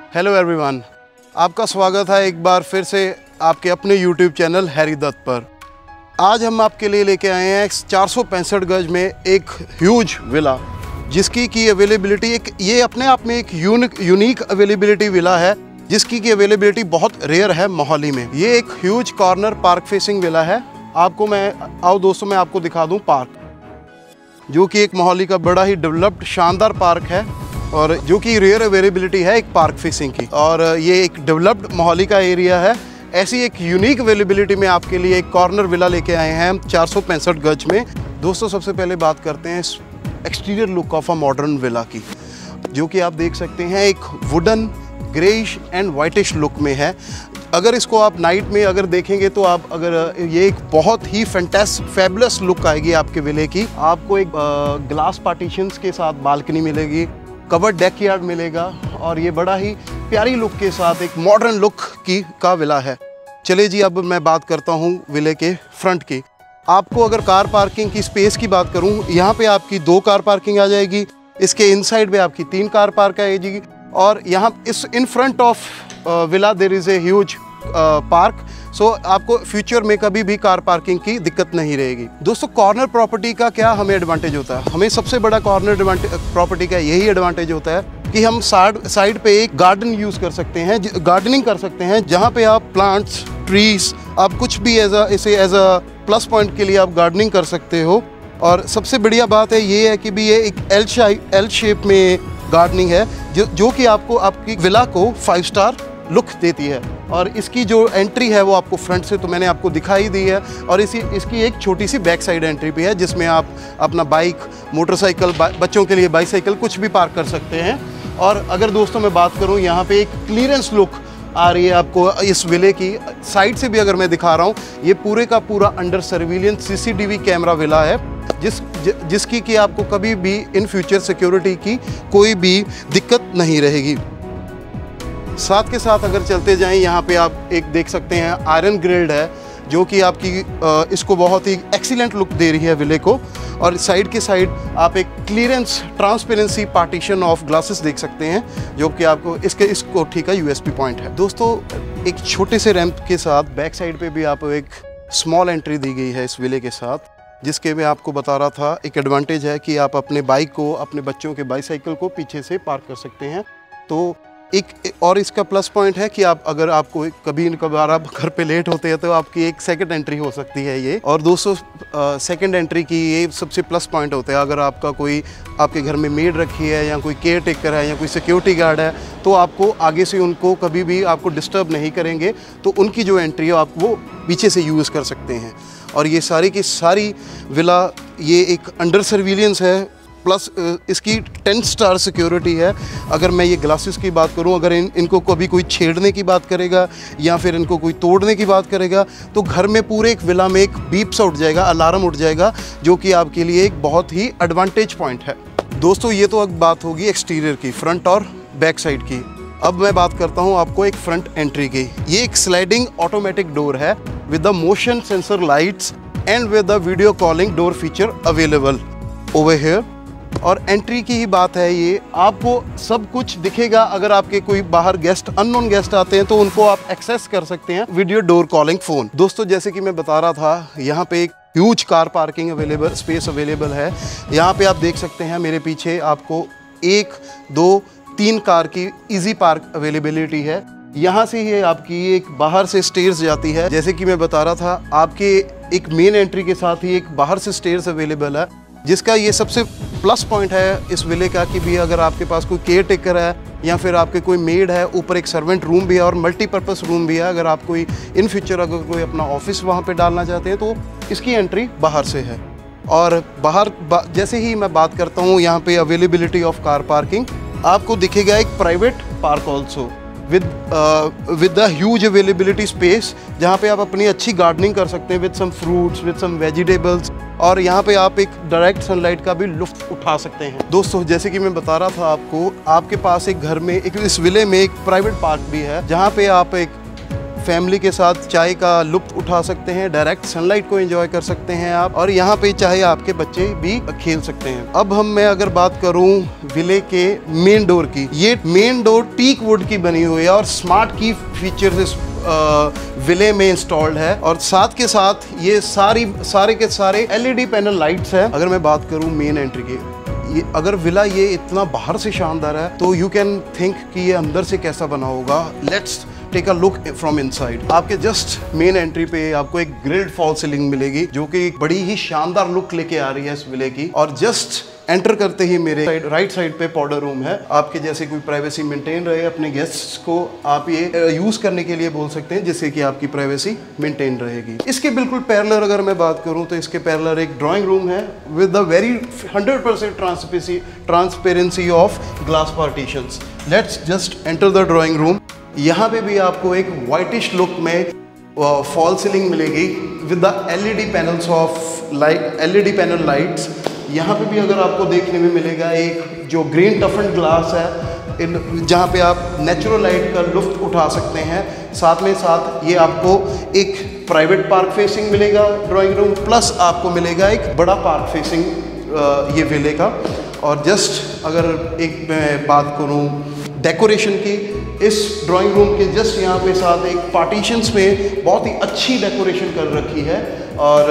Hello everyone, आपका स्वागत है एक बार फिर से आपके अपने यूट्यूब चैनल हैरी दत्त पर। आज हम आपके लिए लेके आए हैं 465 गज में एक ह्यूज विला, जिसकी की अवेलेबिलिटी ये अपने आप में एक यूनिक अवेलेबिलिटी विला है, जिसकी की अवेलेबिलिटी बहुत रेयर है मोहाली में। ये एक huge corner park facing villa है। आओ दोस्तों मैं आपको दिखा दूँ पार्क, जो कि एक मोहाली का बड़ा ही डेवलप्ड शानदार पार्क है और जो कि रेयर अवेलेबिलिटी है एक पार्क फेसिंग की। और ये एक डेवलप्ड मोहाली का एरिया है। ऐसी एक यूनिक अवेलेबिलिटी में आपके लिए एक कॉर्नर विला लेके आए हैं हम 465 गज में। दोस्तों सबसे पहले बात करते हैं exterior look of a modern villa की, जो कि आप देख सकते हैं एक wooden greyish and whitish look में है। अगर इसको आप नाइट में अगर देखेंगे तो ये एक बहुत ही फैबुलस लुक आएगी आपके विले की। आपको एक ग्लास पार्टीशंस के साथ बालकनी मिलेगी, कवर्ड डेक यार्ड मिलेगा और ये बड़ा ही प्यारी लुक के साथ एक मॉडर्न लुक का विला है। चलिए जी, अब मैं बात करता हूँ विले के फ्रंट की। आपको अगर कार पार्किंग की स्पेस की बात करूँ, यहाँ पे आपकी 2 कार पार्किंग आ जाएगी। इसके इनसाइड में आपकी 3 कार पार्क आएगी और यहाँ in front of villa there is a huge park. So आपको फ्यूचर में कभी भी कार पार्किंग की दिक्कत नहीं रहेगी। दोस्तों कॉर्नर प्रॉपर्टी का क्या हमें एडवांटेज होता है? हमें सबसे बड़ा कॉर्नर प्रॉपर्टी का यही एडवांटेज होता है कि हम साइड पे एक गार्डन यूज़ कर सकते हैं, गार्डनिंग कर सकते हैं, जहाँ पे आप प्लांट्स, ट्रीज, आप कुछ भी एज अ प्लस पॉइंट के लिए आप गार्डनिंग कर सकते हो। और सबसे बढ़िया बात है ये है कि भी ये एक एल शेप में गार्डनिंग है, जो कि आपको आपकी विला को 5 स्टार लुक देती है। और इसकी जो एंट्री है वो आपको फ्रंट से तो मैंने आपको दिखाई दी है, और इसकी एक छोटी सी बैक साइड एंट्री भी है, जिसमें आप अपना बाइक, मोटरसाइकिल, बच्चों के लिए बाईसाइकिल कुछ भी पार्क कर सकते हैं। और अगर दोस्तों मैं बात करूं, यहाँ पे एक क्लियरेंस लुक आ रही है आपको इस विले की। साइड से भी अगर मैं दिखा रहा हूँ, ये पूरे का पूरा under surveillance CCTV camera villa है, जिसकी कि आपको कभी भी इन फ्यूचर सिक्योरिटी की कोई भी दिक्कत नहीं रहेगी। साथ के साथ अगर चलते जाएं, यहाँ पे आप एक देख सकते हैं आयरन ग्रिल्ड है, जो कि आपकी इसको बहुत ही एक्सीलेंट लुक दे रही है विले को। और साइड के साइड आप एक clearance transparency partition of glasses देख सकते हैं, जो कि आपको इस कोठी का USP पॉइंट है। दोस्तों एक छोटे से रैंप के साथ बैक साइड पे भी आपको एक स्मॉल एंट्री दी गई है इस विले के साथ, जिसके मैं आपको बता रहा था एक एडवांटेज है कि आप अपने बाइक को, अपने बच्चों के बाईसाइकिल को पीछे से पार्क कर सकते हैं। तो और इसका प्लस पॉइंट है कि अगर आपको कभी कभार आप घर पे लेट होते हैं तो आपकी एक सेकंड एंट्री हो सकती है ये। और दोस्तों सेकंड एंट्री की ये सबसे प्लस पॉइंट होता है। अगर आपके घर में मेड रखी है या कोई केयर टेकर है या कोई सिक्योरिटी गार्ड है, तो आपको आगे से उनको कभी भी आपको डिस्टर्ब नहीं करेंगे, तो उनकी जो एंट्री है आप वो पीछे से यूज़ कर सकते हैं। और ये सारी की सारी विला ये एक अंडर सर्विलियंस है, प्लस इसकी 10 स्टार सिक्योरिटी है। अगर मैं ये ग्लासेस की बात करूं, अगर इनको कभी कोई छेड़ने की बात करेगा या फिर इनको कोई तोड़ने की बात करेगा, तो घर में पूरे एक विला में एक बीप्स उठ जाएगा, अलार्म उठ जाएगा, जो कि आपके लिए एक बहुत ही एडवांटेज पॉइंट है। दोस्तों ये तो अब बात होगी एक्सटीरियर की, फ्रंट और बैक साइड की। अब मैं बात करता हूँ आपको एक फ्रंट एंट्री की। ये एक स्लाइडिंग ऑटोमेटिक डोर है with the motion sensor lights and with the video calling door feature available over here. और एंट्री की ही बात है, ये आपको सब कुछ दिखेगा। अगर आपके कोई बाहर अननोन गेस्ट आते हैं तो उनको आप एक्सेस कर सकते हैं वीडियो डोर कॉलिंग फ़ोन। दोस्तों जैसे कि मैं बता रहा था, यहाँ पे एक huge car parking space available है। यहाँ पे आप देख सकते हैं मेरे पीछे आपको 1, 2, 3 कार की ईजी पार्क अवेलेबिलिटी है। यहाँ से ही आपकी एक बाहर से स्टेयर्स जाती है। जैसे कि मैं बता रहा था, आपके एक मेन एंट्री के साथ ही एक बाहर से स्टेयर्स अवेलेबल है, जिसका ये सबसे प्लस पॉइंट है इस विले का कि भी अगर आपके पास कोई केयर टेकर है या फिर आपके कोई मेड है, ऊपर एक सर्वेंट रूम भी है और मल्टीपर्पज़ रूम भी है। अगर आप कोई इन फ्यूचर अगर कोई अपना ऑफिस वहाँ पे डालना चाहते हैं तो इसकी एंट्री बाहर से है। और जैसे ही मैं बात करता हूँ यहाँ पे अवेलेबिलिटी ऑफ कार पार्किंग, आपको दिखेगा एक private park also with the huge availability space, जहाँ पे आप अपनी अच्छी गार्डनिंग कर सकते हैं with some fruits, with some vegetables. और यहाँ पे आप एक डायरेक्ट सनलाइट का भी लुत्फ उठा सकते हैं। दोस्तों जैसे कि मैं बता रहा था आपको, आपके पास एक घर में इस विले में एक प्राइवेट पार्क भी है, जहाँ पे आप एक फैमिली के साथ चाय का लुत्फ उठा सकते हैं, डायरेक्ट सनलाइट को एंजॉय कर सकते हैं आप, और यहाँ पे चाहे आपके बच्चे भी खेल सकते हैं। अब मैं अगर बात करूँ विले के मेन डोर की, ये मेन डोर टीक वुड की बनी हुई है और स्मार्ट की फीचर्स इस विले में इंस्टॉल्ड है, और साथ के साथ ये सारे के सारे LED पैनल लाइट्स है। अगर मैं बात करूँ मेन एंट्री की, ये अगर विला ये इतना बाहर से शानदार है तो यू कैन थिंक कि ये अंदर से कैसा बना होगा। Let's take a look from inside. आपके जस्ट मेन एंट्री पे आपको एक ग्रिल्ड फॉल सीलिंग मिलेगी जो कि एक बड़ी ही शानदार लुक लेके आ रही है इस विले की, और जस्ट एंटर करते ही मेरे राइट साइड पे पाउडर रूम है। आपके जैसे कोई प्राइवेसी मेंटेन रहे, अपने गेस्ट्स को आप ये यूज करने के लिए बोल सकते हैं जिससे कि आपकी प्राइवेसी मेंटेन रहेगी। इसके बिल्कुल पैरेलल अगर मैं बात करूं तो इसके पैरेलल एक ड्राइंग रूम है with the very 100% transparency of glass partitions. Let's just enter the drawing room. यहाँ पे भी आपको एक वाइटिश लुक में फॉल सीलिंग मिलेगी with the LED panels of LED panel lights. यहाँ पे भी अगर आपको देखने में मिलेगा एक जो ग्रीन टफन ग्लास है, जहाँ पे आप नेचुरल लाइट का लुत्फ उठा सकते हैं। साथ में साथ ये आपको एक प्राइवेट पार्क फेसिंग मिलेगा ड्राइंग रूम, प्लस आपको मिलेगा एक बड़ा पार्क फेसिंग ये विले का। और जस्ट अगर एक मैं बात करूँ डेकोरेशन की, इस ड्राइंग रूम के जस्ट यहाँ पे साथ एक पार्टीशंस में बहुत ही अच्छी डेकोरेशन कर रखी है। और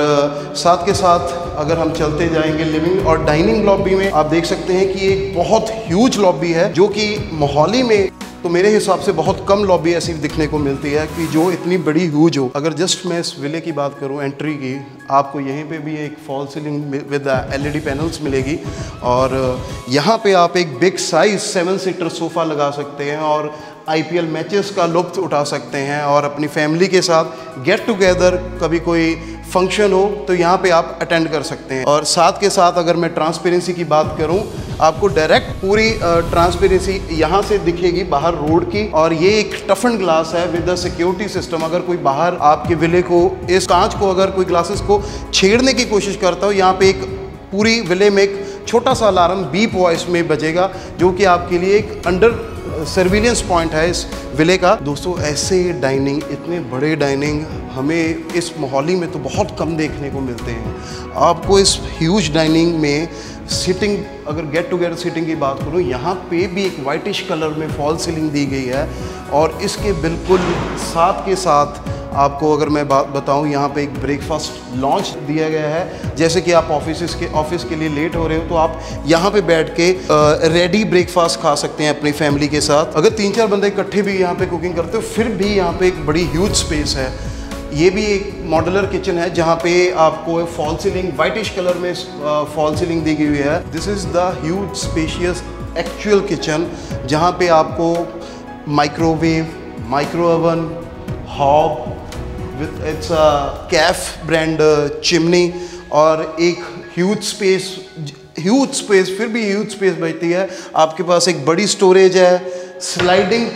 साथ के साथ अगर हम चलते जाएंगे लिविंग और डाइनिंग लॉबी में, आप देख सकते हैं कि एक बहुत ह्यूज लॉबी है जो कि मोहाली में तो मेरे हिसाब से बहुत कम लॉबी ऐसी दिखने को मिलती है कि जो इतनी बड़ी ह्यूज हो। अगर जस्ट मैं इस विले की बात करूं एंट्री की, आपको यहीं पे भी एक fall ceiling with LED panels मिलेगी, और यहाँ पे आप एक बिग साइज 7 सीटर सोफ़ा लगा सकते हैं और IPL मैचेस का लुत्फ उठा सकते हैं, और अपनी फैमिली के साथ गेट टुगेदर कभी कोई फंक्शन हो तो यहाँ पे आप अटेंड कर सकते हैं। और साथ के साथ अगर मैं ट्रांसपेरेंसी की बात करूँ, आपको डायरेक्ट पूरी ट्रांसपेरेंसी यहाँ से दिखेगी बाहर रोड की, और ये एक टफन ग्लास है विद द सिक्योरिटी सिस्टम। अगर कोई बाहर आपके विले को, इस कांच को, अगर कोई ग्लासेस को छेड़ने की कोशिश करता हो, यहाँ पे एक पूरी विले में एक छोटा सा अलार्म बीप वॉइस में बजेगा जो कि आपके लिए एक अंडर सर्विलेंस पॉइंट है इस विले का। दोस्तों ऐसे डाइनिंग, इतने बड़े डाइनिंग हमें इस मोहाली में तो बहुत कम देखने को मिलते हैं। आपको इस ह्यूज डाइनिंग में सिटिंग, अगर गेट टुगेदर सिटिंग की बात करूँ, यहाँ पे भी एक वाइटिश कलर में फॉल सीलिंग दी गई है, और इसके बिल्कुल साथ के साथ आपको अगर मैं बात बताऊं, यहाँ पे एक ब्रेकफास्ट लॉन्च दिया गया है। जैसे कि आप ऑफिस के लिए लेट हो रहे हो तो आप यहाँ पे बैठ के रेडी ब्रेकफास्ट खा सकते हैं अपनी फैमिली के साथ। अगर 3-4 बंदे इकट्ठे भी यहाँ पे कुकिंग करते हो फिर भी यहाँ पे एक बड़ी ह्यूज स्पेस है। ये भी एक मॉड्यूलर किचन है जहाँ पे आपको फॉल सीलिंग वाइटिश कलर में फॉल सीलिंग दी गई है। This is the huge spacious actual kitchen, जहाँ पे आपको microwave, micro oven, hob with its Kaif brand chimney, और एक ह्यूज स्पेस फिर भी ह्यूज स्पेस बचती है। आपके पास एक बड़ी स्टोरेज है, स्लाइडिंग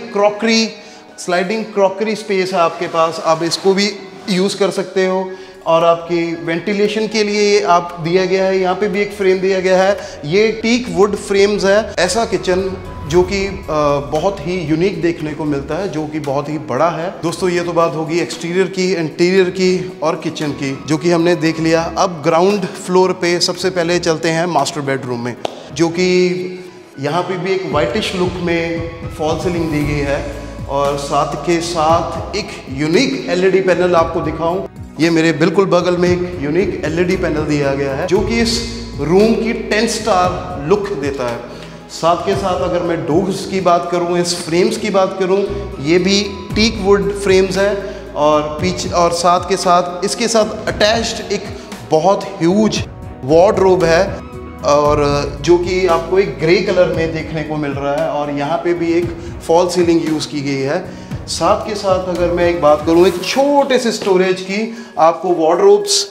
क्रॉकरी स्पेस है आपके पास, आप इसको भी यूज़ कर सकते हो। और आपकी वेंटिलेशन के लिए आप दिया गया है, यहाँ पे भी एक फ्रेम दिया गया है, ये टीक वुड फ्रेम्स है। ऐसा किचन जो कि बहुत ही यूनिक देखने को मिलता है, जो कि बहुत ही बड़ा है। दोस्तों ये तो बात होगी एक्सटीरियर की, इंटीरियर की और किचन की, जो कि हमने देख लिया। अब ग्राउंड फ्लोर पे सबसे पहले चलते हैं मास्टर बेडरूम में, जो कि यहाँ पे भी एक वाइटिश लुक में फॉल सीलिंग दी गई है, और साथ के साथ एक यूनिक LED पैनल आपको दिखाऊं। ये मेरे बिल्कुल बगल में एक यूनिक LED पैनल दिया गया है जो कि इस रूम की 10 स्टार लुक देता है। साथ के साथ अगर मैं डोर्स की बात करूं, इस फ्रेम्स की बात करूं, ये भी टीक वुड फ्रेम्स है, और साथ के साथ इसके साथ अटैच्ड एक बहुत ह्यूज वार्डरोब है, और जो कि आपको एक ग्रे कलर में देखने को मिल रहा है, और यहाँ पे भी एक फॉल सीलिंग यूज़ की गई है। साथ के साथ अगर मैं एक बात करूँ एक छोटे से स्टोरेज की, आपको वार्डरोब्स,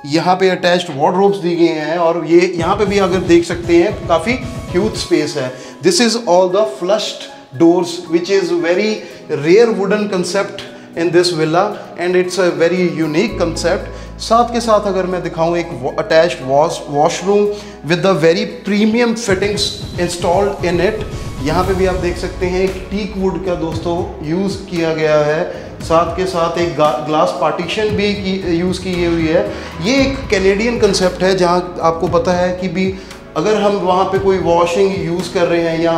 यहाँ पे अटैच्ड वार्डरोब्स दी गए हैं, और ये यहाँ पे भी अगर देख सकते हैं काफ़ी ह्यूज स्पेस है। This is all the flushed doors which is very rare wooden concept in this villa, and it's a very unique concept. साथ के साथ अगर मैं दिखाऊं एक attached washroom with the very premium fittings installed in it. यहाँ पे भी आप देख सकते हैं एक टीक वुड का दोस्तों यूज़ किया गया है साथ के साथ एक ग्लास पार्टीशन भी यूज़ की हुई है। ये एक कैनेडियन कंसेप्ट है जहाँ आपको पता है कि भी अगर हम वहाँ पे कोई वॉशिंग यूज़ कर रहे हैं या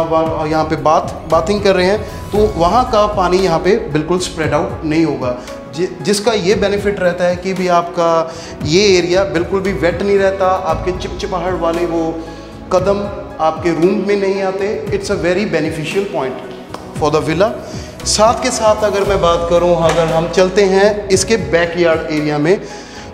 यहाँ पे बाथिंग कर रहे हैं तो वहाँ का पानी यहाँ पे बिल्कुल स्प्रेड आउट नहीं होगा, जिसका ये बेनिफिट रहता है कि भी आपका ये एरिया बिल्कुल भी वेट नहीं रहता, आपके चिपचिपाहट वाले वो कदम आपके रूम में नहीं आते। It's a very beneficial point for the villa. साथ के साथ अगर मैं बात करूं, अगर हम चलते हैं इसके बैकयार्ड एरिया में,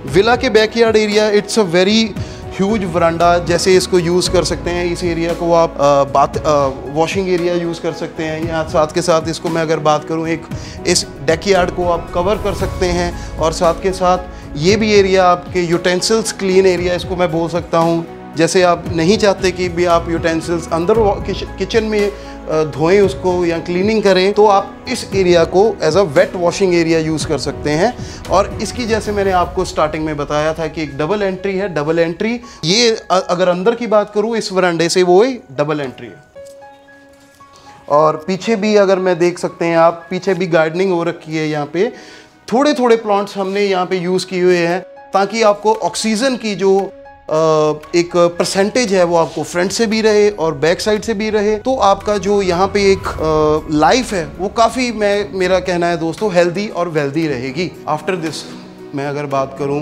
विला के backyard area it's a very huge veranda जैसे इसको यूज़ कर सकते हैं। इस एरिया को आप वॉशिंग एरिया यूज़ कर सकते हैं। यहाँ साथ के साथ इसको मैं अगर बात करूँ, एक इस डेकयार्ड को आप कवर कर सकते हैं। और साथ के साथ ये भी एरिया आपके यूटेंसिल्स क्लीन एरिया इसको मैं बोल सकता हूँ। जैसे आप नहीं चाहते कि भी आप यूटेंसिल्स अंदर किचन में धोएं उसको या क्लीनिंग करें, तो आप इस एरिया को as a wet washing area use कर सकते हैं। और इसकी जैसे मैंने आपको स्टार्टिंग में बताया था कि एक डबल एंट्री है। डबल एंट्री ये अगर अंदर की बात करूं इस वरांडे से, वो डबल एंट्री है। और पीछे भी अगर मैं देख सकते हैं आप, पीछे भी गार्डनिंग हो रखी है। यहाँ पे थोड़े थोड़े प्लांट्स हमने यहाँ पे यूज़ किए हुए हैं ताकि आपको ऑक्सीजन की जो एक परसेंटेज है वो आपको फ्रंट से भी रहे और बैक साइड से भी रहे, तो आपका जो यहाँ पे एक लाइफ है वो काफ़ी, मेरा कहना है दोस्तों, हेल्दी और वेल्दी रहेगी। आफ्टर दिस मैं अगर बात करूँ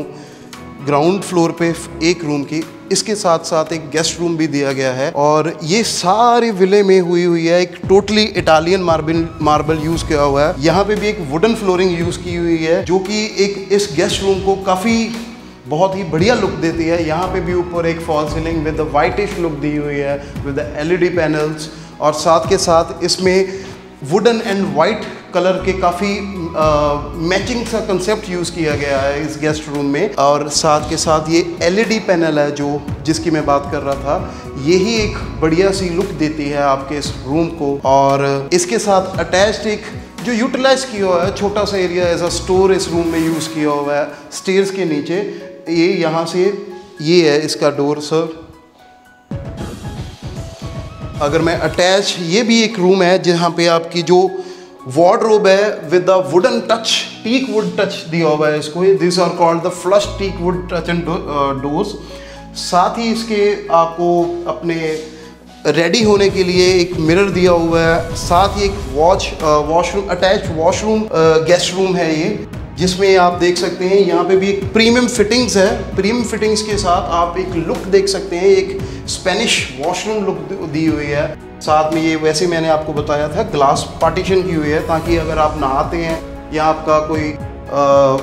ग्राउंड फ्लोर पे एक रूम की, इसके साथ साथ एक गेस्ट रूम भी दिया गया है। और ये सारे विले में हुई है, एक टोटली इटालियन मार्बल यूज़ किया हुआ है। यहाँ पे भी एक वुडन फ्लोरिंग यूज़ की हुई है जो कि एक इस गेस्ट रूम को काफ़ी बहुत ही बढ़िया लुक देती है। यहाँ पे भी ऊपर एक fall ceiling with the whitish look दी हुई है विद द LED पैनल्स। और साथ के साथ इसमें वुडन एंड वाइट कलर के काफ़ी मैचिंग सा कंसेप्ट यूज़ किया गया है इस गेस्ट रूम में। और साथ के साथ ये LED पैनल है जिसकी मैं बात कर रहा था, यही एक बढ़िया सी लुक देती है आपके इस रूम को। और इसके साथ अटैच्ड एक जो यूटिलाइज किया हुआ है छोटा सा एरिया एज अ स्टोर इस रूम में यूज़ किया हुआ है। स्टेयर्स के नीचे ये यहाँ से ये है इसका डोर सर। अगर मैं अटैच, ये भी एक रूम है जहाँ पे आपकी जो वार्डरोब है with the wooden touch, teak wood touch दिया हुआ है इसको। This are called the flush teak wood touch and doors. साथ ही इसके आपको अपने रेडी होने के लिए एक मिरर दिया हुआ है। साथ ही एक washroom, attached washroom guest room है ये, जिसमें आप देख सकते हैं यहाँ पे भी एक प्रीमियम फिटिंग्स है। प्रीमियम फिटिंग्स के साथ आप एक लुक देख सकते हैं, एक स्पेनिश वॉशरूम लुक दी हुई है। साथ में ये वैसे मैंने आपको बताया था ग्लास पार्टीशन की हुई है ताकि अगर आप नहाते हैं या आपका कोई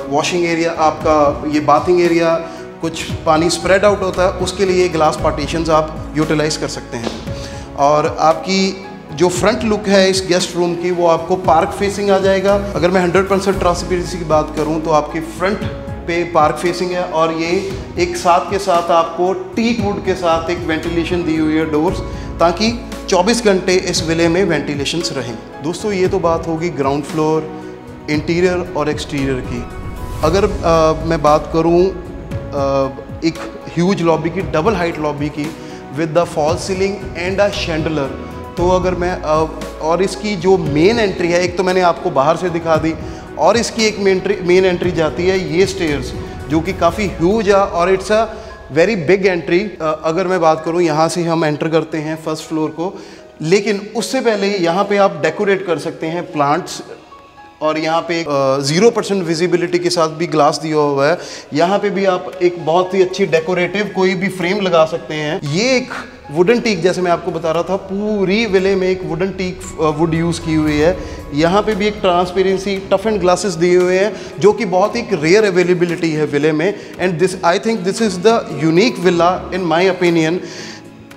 वॉशिंग एरिया, आपका ये बाथिंग एरिया कुछ पानी स्प्रेड आउट होता है, उसके लिए ग्लास पार्टीशंस आप यूटिलाइज कर सकते हैं। और आपकी जो फ्रंट लुक है इस गेस्ट रूम की वो आपको पार्क फेसिंग आ जाएगा। अगर मैं 100% ट्रांसपेरेंसी की बात करूं तो आपके फ्रंट पे पार्क फेसिंग है। और ये एक साथ के साथ आपको टीक वुड के साथ एक वेंटिलेशन दी हुई है डोर्स, ताकि 24 घंटे इस विले में वेंटिलेशंस रहें। दोस्तों ये तो बात होगी ग्राउंड फ्लोर, इंटीरियर और एक्सटीरियर की। अगर मैं बात करूं एक ह्यूज लॉबी की, डबल हाइट लॉबी की with the fall ceiling and a Chandler, तो अगर मैं और इसकी जो मेन एंट्री है, एक तो मैंने आपको बाहर से दिखा दी, और इसकी एक मेन एंट्री जाती है ये स्टेयर्स जो कि काफ़ी ह्यूज है और it's a very big entry. अगर मैं बात करूं यहाँ से हम एंटर करते हैं फर्स्ट फ्लोर को, लेकिन उससे पहले यहाँ पे आप डेकोरेट कर सकते हैं प्लांट्स। और यहाँ पे 0% विजिबिलिटी के साथ भी ग्लास दिया हुआ है। यहाँ पे भी आप एक बहुत ही अच्छी डेकोरेटिव कोई भी फ्रेम लगा सकते हैं। ये एक वुडन टीक, जैसे मैं आपको बता रहा था, पूरी विले में एक वुडन टीक वुड यूज़ की हुई है। यहाँ पे भी एक ट्रांसपेरेंसी टफ एंड ग्लासेस दिए हुए हैं जो कि बहुत ही रेयर अवेलेबिलिटी है विले में। And this, I think this is the unique villa in my opinion.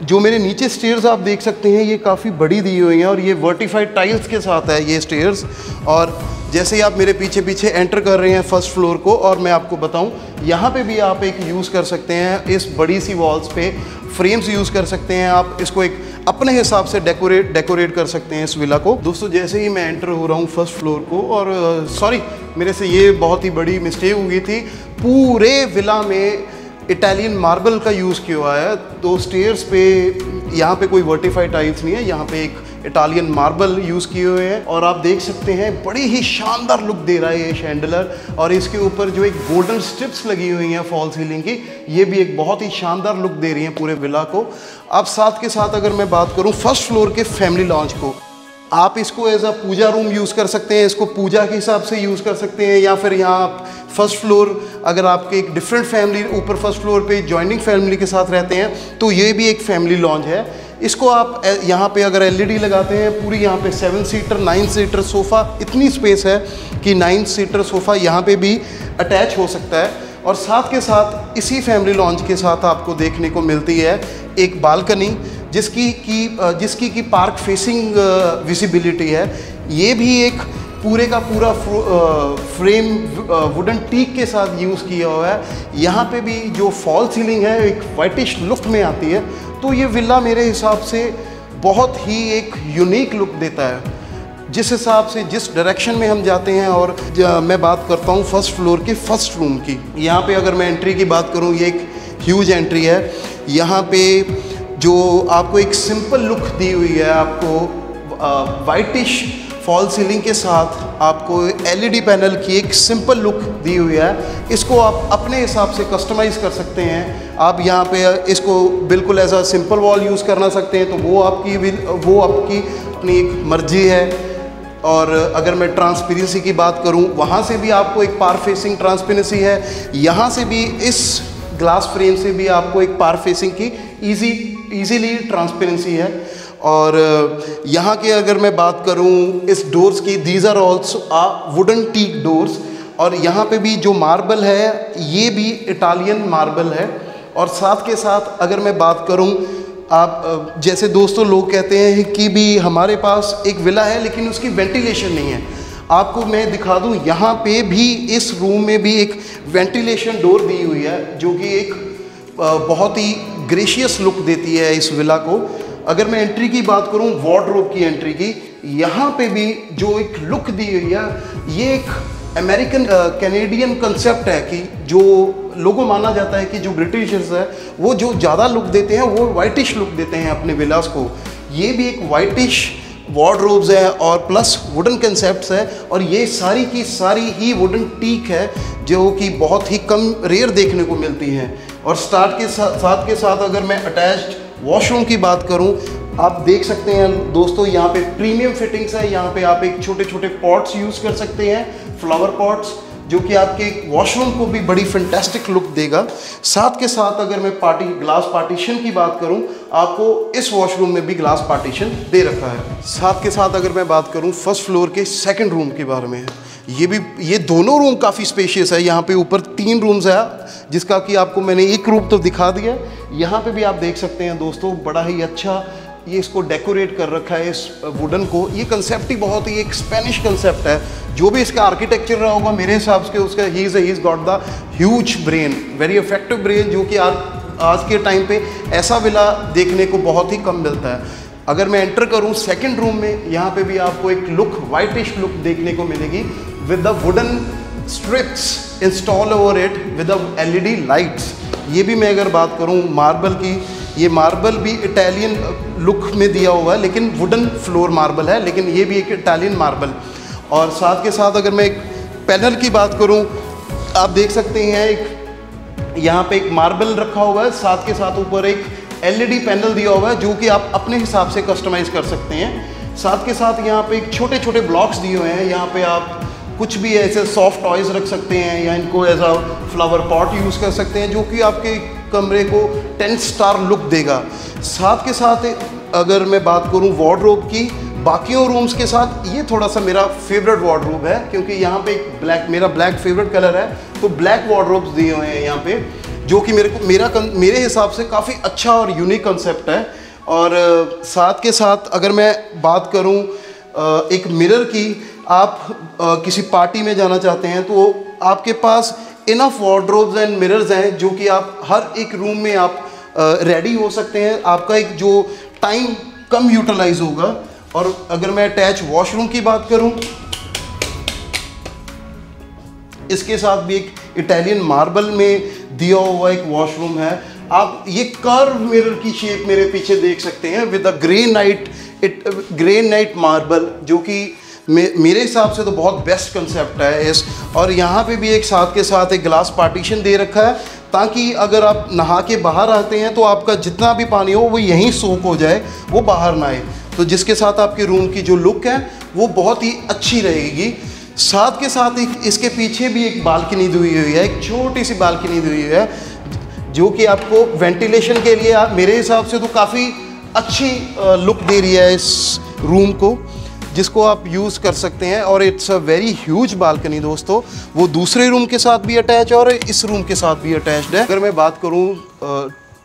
जो मेरे नीचे स्टेयर्स आप देख सकते हैं ये काफ़ी बड़ी दी हुई हैं और ये वर्टिफाइड टाइल्स के साथ है ये स्टेयर्स। और जैसे ही आप मेरे पीछे पीछे एंटर कर रहे हैं फर्स्ट फ्लोर को, और मैं आपको बताऊं यहाँ पे भी आप एक यूज़ कर सकते हैं, इस बड़ी सी वॉल्स पे फ्रेम्स यूज़ कर सकते हैं। आप इसको एक अपने हिसाब से डेकोरेट कर सकते हैं इस विला को। दोस्तों जैसे ही मैं एंटर हो रहा हूँ फर्स्ट फ्लोर को, और सॉरी मेरे से ये बहुत ही बड़ी मिस्टेक हो गई थी, पूरे विला में इटालियन मार्बल का यूज़ किया हुआ है। तो स्टेयर्स पे यहाँ पे कोई वर्टिफाइड टाइल्स नहीं है, यहाँ पे एक इटालियन मार्बल यूज़ किए हुए हैं। और आप देख सकते हैं बड़ी ही शानदार लुक दे रहा है ये शैंडलर। और इसके ऊपर जो एक गोल्डन स्ट्रिप्स लगी हुई हैं फॉल सीलिंग की, ये भी एक बहुत ही शानदार लुक दे रही हैं पूरे विला को। अब साथ के साथ अगर मैं बात करूं फर्स्ट फ्लोर के फैमिली लॉन्च को, आप इसको as a puja room use कर सकते हैं, इसको पूजा के हिसाब से यूज़ कर सकते हैं, या फिर यहाँ आप फर्स्ट फ्लोर अगर आपके एक डिफरेंट फैमिली ऊपर फर्स्ट फ्लोर पे जॉइनिंग फैमिली के साथ रहते हैं तो ये भी एक फैमिली लॉन्च है। इसको आप यहाँ पे अगर एलईडी लगाते हैं, पूरी यहाँ पे 7 सीटर 9 सीटर सोफ़ा, इतनी स्पेस है कि 9 सीटर सोफ़ा यहाँ पे भी अटैच हो सकता है। और साथ के साथ इसी फैमिली लॉन्च के साथ आपको देखने को मिलती है एक बालकनी जिसकी की पार्क फेसिंग विजिबिलिटी है। ये भी एक पूरे का पूरा फ्रेम वुडन टीक के साथ यूज़ किया हुआ है। यहाँ पे भी जो फॉल सीलिंग है एक वाइटिश लुक में आती है। तो ये विला मेरे हिसाब से बहुत ही एक यूनिक लुक देता है, जिस हिसाब से जिस डायरेक्शन में हम जाते हैं। और मैं बात करता हूँ फर्स्ट फ्लोर के फर्स्ट रूम की। यहाँ पे अगर मैं एंट्री की बात करूँ, ये एक ह्यूज एंट्री है। यहाँ पे जो आपको एक सिंपल लुक दी हुई है, आपको वाइटिश फॉल सीलिंग के साथ आपको एलईडी पैनल की एक सिंपल लुक दी हुई है। इसको आप अपने हिसाब से कस्टमाइज़ कर सकते हैं। आप यहाँ पे इसको बिल्कुल as a simple wall use करना सकते हैं, तो वो आपकी अपनी एक मर्जी है। और अगर मैं ट्रांसपेरेंसी की बात करूँ, वहाँ से भी आपको एक पार फेसिंग ट्रांसपेरेंसी है। यहाँ से भी इस ग्लास फ्रेम से भी आपको एक पार फेसिंग की ईजीली ट्रांसपेरेंसी है। और यहाँ के अगर मैं बात करूँ इस डोर्स की, these are also wooden teak doors. और यहाँ पे भी जो मार्बल है ये भी इटालियन मार्बल है। और साथ के साथ अगर मैं बात करूँ, आप जैसे दोस्तों लोग कहते हैं कि भी हमारे पास एक विला है लेकिन उसकी वेंटिलेशन नहीं है, आपको मैं दिखा दूं यहाँ पे भी इस रूम में भी एक वेंटिलेशन डोर दी हुई है, जो कि एक बहुत ही ग्रेशियस लुक देती है इस विला को। अगर मैं एंट्री की बात करूं, वार्डरोब की एंट्री की, यहाँ पे भी जो एक लुक दी हुई है, ये एक अमेरिकन कैनेडियन कंसेप्ट है कि जो लोगों माना जाता है कि जो ब्रिटिशर्स है वो जो ज़्यादा लुक देते हैं वो वाइटिश लुक देते हैं अपने विलास को। ये भी एक वाइटिश वार्डरोब्स है और प्लस वुडन कंसेप्ट्स है। और ये सारी की सारी ही वुडन टीक है, जो कि बहुत ही कम रेयर देखने को मिलती हैं। और साथ के साथ अगर मैं अटैच्ड वॉशरूम की बात करूं, आप देख सकते हैं दोस्तों, यहाँ पे प्रीमियम फिटिंग्स है। यहाँ पे आप एक छोटे छोटे पॉट्स यूज़ कर सकते हैं, फ्लावर पॉट्स, जो कि आपके वॉशरूम को भी बड़ी फैंटास्टिक लुक देगा। साथ के साथ अगर मैं ग्लास पार्टीशन की बात करूं, आपको इस वॉशरूम में भी ग्लास पार्टीशन दे रखा है। साथ के साथ अगर मैं बात करूं फर्स्ट फ्लोर के सेकंड रूम के बारे में, ये दोनों रूम काफ़ी स्पेशियस है। यहाँ पे ऊपर 3 रूम्स है, जिसका कि आपको मैंने एक रूम तो दिखा दिया। यहाँ पे भी आप देख सकते हैं दोस्तों, बड़ा ही अच्छा ये इसको डेकोरेट कर रखा है इस वुडन को। ये कंसेप्ट ही बहुत ही एक स्पेनिश कंसेप्ट है। जो भी इसका आर्किटेक्चर रहा होगा मेरे हिसाब से उसका he is got the huge brain, very effective brain, जो कि आज के टाइम पे ऐसा विला देखने को बहुत ही कम मिलता है। अगर मैं एंटर करूं सेकंड रूम में, यहाँ पे भी आपको एक लुक वाइटिश लुक देखने को मिलेगी with the wooden strips install over it with the LED lights. ये भी मैं अगर बात करूं मार्बल की, ये मार्बल भी इटालियन लुक में दिया हुआ है, लेकिन वुडन फ्लोर मार्बल है, लेकिन ये भी एक इटालियन मार्बल। और साथ के साथ अगर मैं एक पैनल की बात करूं, आप देख सकते हैं एक यहाँ पे एक मार्बल रखा हुआ है, साथ के साथ ऊपर एक एलईडी पैनल दिया हुआ है, जो कि आप अपने हिसाब से कस्टमाइज़ कर सकते हैं। साथ के साथ यहाँ पे एक छोटे छोटे ब्लॉक्स दिए हुए हैं। यहाँ पे आप कुछ भी ऐसे सॉफ्ट टॉयज़ रख सकते हैं, या इनको as a flower pot use कर सकते हैं, जो कि आपके कमरे को 10 स्टार लुक देगा। साथ के साथ अगर मैं बात करूं वार्डरोब की, बाकियों रूम्स के साथ ये थोड़ा सा मेरा फेवरेट वार्डरोब है, क्योंकि यहाँ पे एक मेरा ब्लैक फेवरेट कलर है, तो ब्लैक वार्डरोब्स दिए हुए हैं यहाँ पे, जो कि मेरे हिसाब से काफ़ी अच्छा और यूनिक कंसेप्ट है। और साथ के साथ अगर मैं बात करूं एक मिरर की, आप किसी पार्टी में जाना चाहते हैं तो आपके पास इनफ वार्डरोब्स एंड मिरर्स हैं, जो कि आप हर एक रूम में आप रेडी हो सकते हैं। आपका एक जो टाइम कम यूटिलाइज होगा। और अगर मैं अटैच वॉशरूम की बात करूं, इसके साथ भी एक इटालियन मार्बल में दिया हुआ एक वॉशरूम है। आप ये कर्व मिरर की शेप मेरे पीछे देख सकते हैं with a grey night granite marble, जो कि मेरे हिसाब से तो बहुत बेस्ट कंसेप्ट है इस। और यहाँ पे भी एक साथ के साथ एक ग्लास पार्टीशन दे रखा है, ताकि अगर आप नहा के बाहर आते हैं तो आपका जितना भी पानी हो वो यहीं सोक हो जाए, वो बाहर ना आए। तो जिसके साथ आपके रूम की जो लुक है वो बहुत ही अच्छी रहेगी। साथ के साथ इसके पीछे भी एक बालकनी दी हुई है, एक छोटी सी बालकनी दी हुई है, जो कि आपको वेंटिलेशन के लिए मेरे हिसाब से तो काफ़ी अच्छी लुक दे रही है इस रूम को, जिसको आप यूज़ कर सकते हैं। और it's a very huge balcony दोस्तों, वो दूसरे रूम के साथ भी अटैच है और इस रूम के साथ भी अटैच्ड है। अगर मैं बात करूँ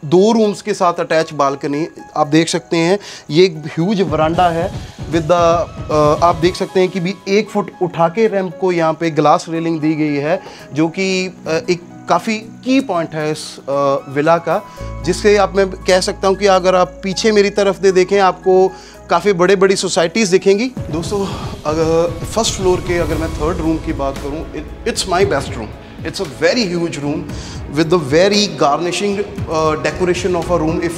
2 रूम्स के साथ अटैच बालकनी, आप देख सकते हैं ये एक ह्यूज वरांडा है विद द आप देख सकते हैं कि भी 1 फुट उठा के रैंप को यहाँ पे ग्लास रेलिंग दी गई है, जो कि एक काफ़ी की पॉइंट है इस विला का, जिससे आप मैं कह सकता हूँ कि अगर आप पीछे मेरी तरफ दे देखें आपको काफ़ी बड़ी सोसाइटीज़ दिखेंगी। दोस्तों अगर फर्स्ट फ्लोर के अगर मैं 3rd रूम की बात करूँ, it's my best room. It's a very huge room with the very garnishing decoration of a room. If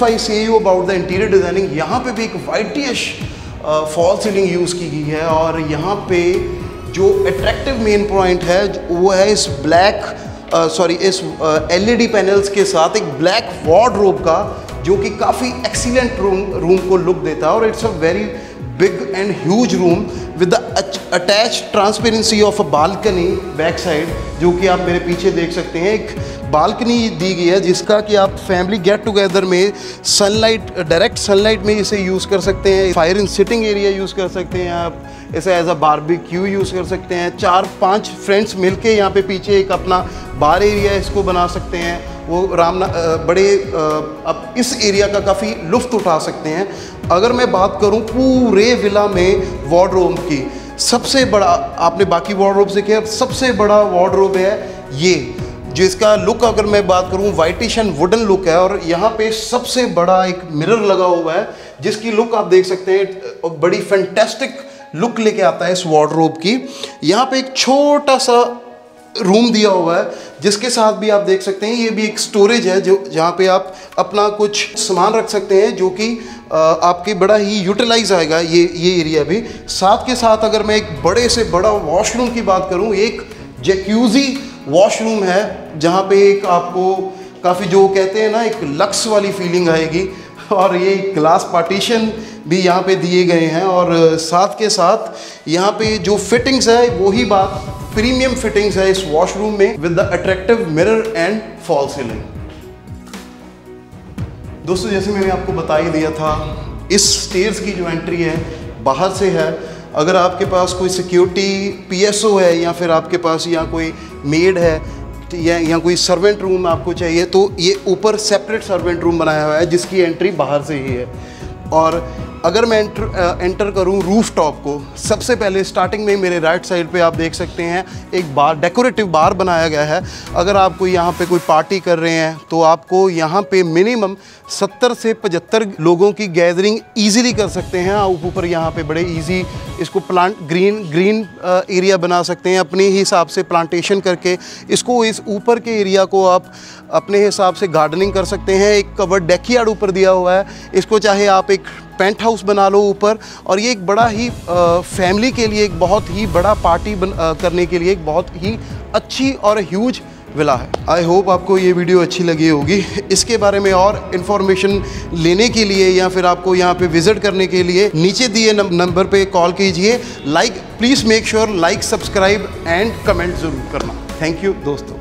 I say you about the interior designing, यहाँ पे भी एक whitish फॉल सीलिंग यूज़ की गई है। और यहाँ पे जो अट्रैक्टिव मेन पॉइंट है वो है इस इस LED पैनल्स के साथ एक ब्लैक वार्डरोब का, जो कि काफ़ी एक्सीलेंट रूम को लुक देता है। और it's a very big and huge room with the attach transparency of a balcony back side, जो कि आप मेरे पीछे देख सकते हैं। एक बालकनी दी गई है जिसका कि आप फैमिली गेट टुगेदर में सनलाइट, डायरेक्ट सनलाइट में इसे यूज़ कर सकते हैं। Fire in sitting area use कर सकते हैं आप, इसे एज अ बारबेक्यू यूज़ कर सकते हैं। 4-5 फ्रेंड्स मिलके यहाँ पे पीछे एक अपना बार एरिया इसको बना सकते हैं। वो अब इस एरिया का काफ़ी लुफ्त उठा सकते हैं। अगर मैं बात करूं पूरे विला में वार्डरोब की, सबसे बड़ा, आपने बाकी वार्डरोब से किया, सबसे बड़ा वार्डरोब है ये, जिसका लुक अगर मैं बात करूं वाइटिश एंड वुडन लुक है। और यहाँ पे सबसे बड़ा एक मिरर लगा हुआ है, जिसकी लुक आप देख सकते हैं, बड़ी फैंटास्टिक लुक लेके आता है इस वार्डरोब की। यहाँ पे एक छोटा सा रूम दिया हुआ है, जिसके साथ भी आप देख सकते हैं ये भी एक स्टोरेज है, जो जहाँ पे आप अपना कुछ सामान रख सकते हैं, जो कि आपके बड़ा ही यूटिलाइज आएगा ये एरिया भी। साथ के साथ अगर मैं एक बड़े से बड़ा वॉशरूम की बात करूँ, एक जैक्यूजी वॉशरूम है, जहाँ पे एक आपको काफ़ी जो कहते हैं ना एक लक्स वाली फीलिंग आएगी। और ये ग्लास पार्टीशन भी यहाँ पे दिए गए हैं। और साथ के साथ यहाँ पे जो फिटिंग्स है, वही बात प्रीमियम फिटिंग्स है इस वॉशरूम में with the attractive mirror and fall ceiling. दोस्तों जैसे मैंने आपको बता ही दिया था, इस स्टेयर्स की जो एंट्री है बाहर से है। अगर आपके पास कोई सिक्योरिटी PSO है, या फिर आपके पास यहाँ कोई मेड है, या कोई सर्वेंट रूम आपको चाहिए, तो ये ऊपर सेपरेट सर्वेंट रूम बनाया हुआ है, जिसकी एंट्री बाहर से ही है। और अगर मैं एंटर करूं रूफ टॉप को, सबसे पहले स्टार्टिंग में मेरे राइट साइड पे आप देख सकते हैं एक बार, डेकोरेटिव बार बनाया गया है। अगर आपको यहाँ पे कोई पार्टी कर रहे हैं तो आपको यहाँ पे मिनिमम 70 से 75 लोगों की गैदरिंग इजीली कर सकते हैं। आप ऊपर यहाँ पे बड़े इजी इसको ग्रीन एरिया बना सकते हैं अपने ही हिसाब से, प्लांटेशन करके इसको, इस ऊपर के एरिया को आप अपने हिसाब से गार्डनिंग कर सकते हैं। एक कवर्ड डेकयार्ड ऊपर दिया हुआ है, इसको चाहे आप एक पेंट हाउस बना लो ऊपर। और ये एक बड़ा ही फैमिली के लिए एक बहुत ही बड़ा पार्टी करने के लिए एक बहुत ही अच्छी और ह्यूज विला है। आई होप आपको ये वीडियो अच्छी लगी होगी। इसके बारे में और इन्फॉर्मेशन लेने के लिए या फिर आपको यहाँ पे विज़िट करने के लिए नीचे दिए नंबर पे कॉल कीजिए। Please make sure like, subscribe and comment ज़रूर करना। थैंक यू दोस्तों।